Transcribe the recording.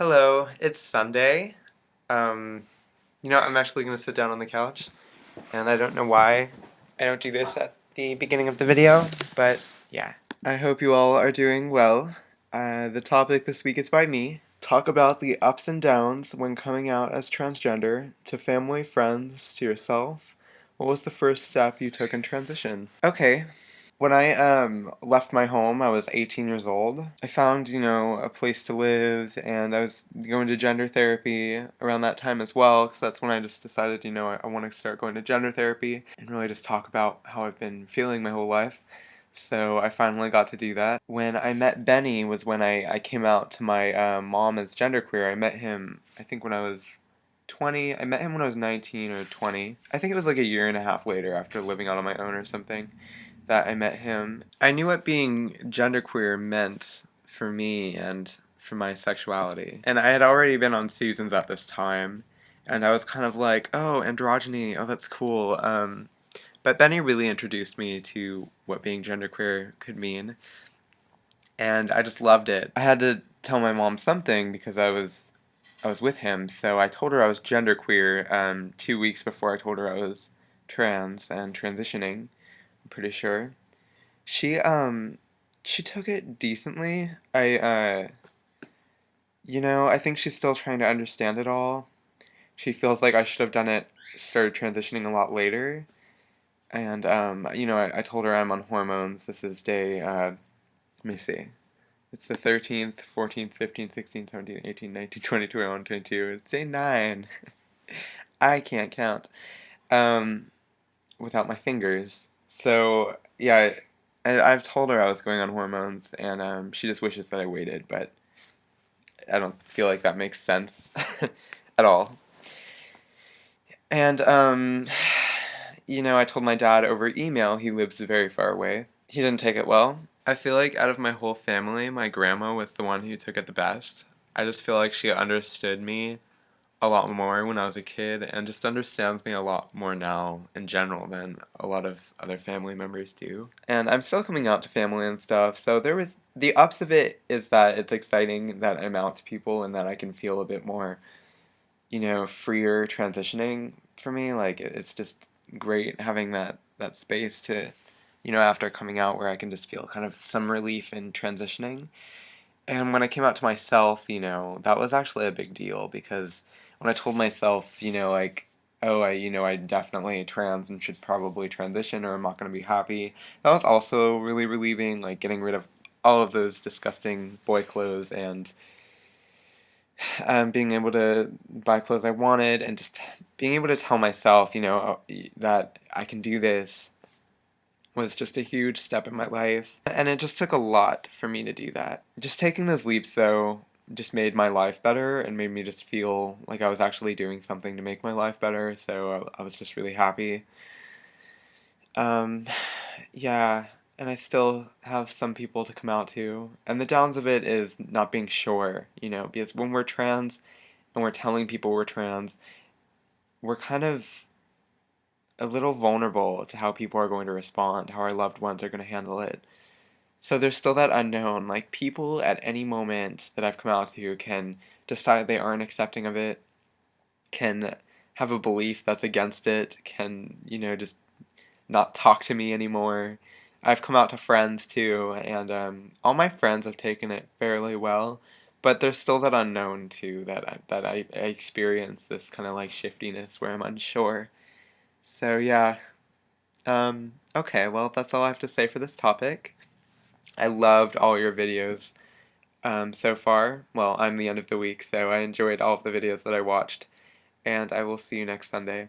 Hello, it's Sunday. I'm actually going to sit down on the couch, and I don't know why I don't do this at the beginning of the video, but yeah. I hope you all are doing well. The topic this week is by me. Talk about the ups and downs when coming out as transgender to family, friends, to yourself. What was the first step you took in transition? Okay. When I left my home, I was 18 years old. I found, a place to live, and I was going to gender therapy around that time as well, because that's when I just decided, I want to start going to gender therapy and really just talk about how I've been feeling my whole life. So I finally got to do that. When I met Benny was when I came out to my mom as genderqueer. I met him, I think, when I was 20. I met him when I was 19 or 20. I think it was like a year and a half later after living out on my own or something that I met him. I knew what being genderqueer meant for me and for my sexuality. And I had already been on Susan's at this time, and I was kind of like, oh, androgyny, oh, that's cool. But Benny really introduced me to what being genderqueer could mean, and I just loved it. I had to tell my mom something because I was with him, so I told her I was genderqueer 2 weeks before I told her I was trans and transitioning. Pretty sure. She took it decently. I think she's still trying to understand it all. She feels like I should have started transitioning a lot later. And I told her I'm on hormones. This is day let me see. It's the 13th, 14th, 15th, 16th, 17th, 18th, 19th, 20th, 21st, 22nd. It's day 9. I can't count. Without my fingers. So yeah, I've told her I was going on hormones, and she just wishes that I waited, but I don't feel like that makes sense at all. And I told my dad over email. He lives very far away. He didn't take it well. I feel like out of my whole family, my grandma was the one who took it the best. I just feel like she understood me a lot more when I was a kid and just understands me a lot more now in general than a lot of other family members do. And I'm still coming out to family and stuff, so there was the ups of it is that it's exciting that I'm out to people and that I can feel a bit more, freer transitioning for me. Like it's just great having that space to, after coming out where I can just feel kind of some relief in transitioning. And when I came out to myself, that was actually a big deal because when I told myself, like, oh, I definitely trans and should probably transition or I'm not going to be happy, that was also really relieving, like getting rid of all of those disgusting boy clothes and being able to buy clothes I wanted and just being able to tell myself, that I can do this was just a huge step in my life. And it just took a lot for me to do that. Just taking those leaps, though, just made my life better and made me just feel like I was actually doing something to make my life better. So I was just really happy. Um, yeah, and I still have some people to come out to. And the downs of it is not being sure, because when we're trans and we're telling people we're trans, we're kind of a little vulnerable to how people are going to respond, how our loved ones are going to handle it. So there's still that unknown. Like, people at any moment that I've come out to can decide they aren't accepting of it, can have a belief that's against it, can, just not talk to me anymore. I've come out to friends too, and all my friends have taken it fairly well, but there's still that unknown too that I experience this kind of like shiftiness where I'm unsure. So yeah, okay, well, that's all I have to say for this topic. I loved all your videos so far. Well, I'm the end of the week, so I enjoyed all of the videos that I watched, and I will see you next Sunday.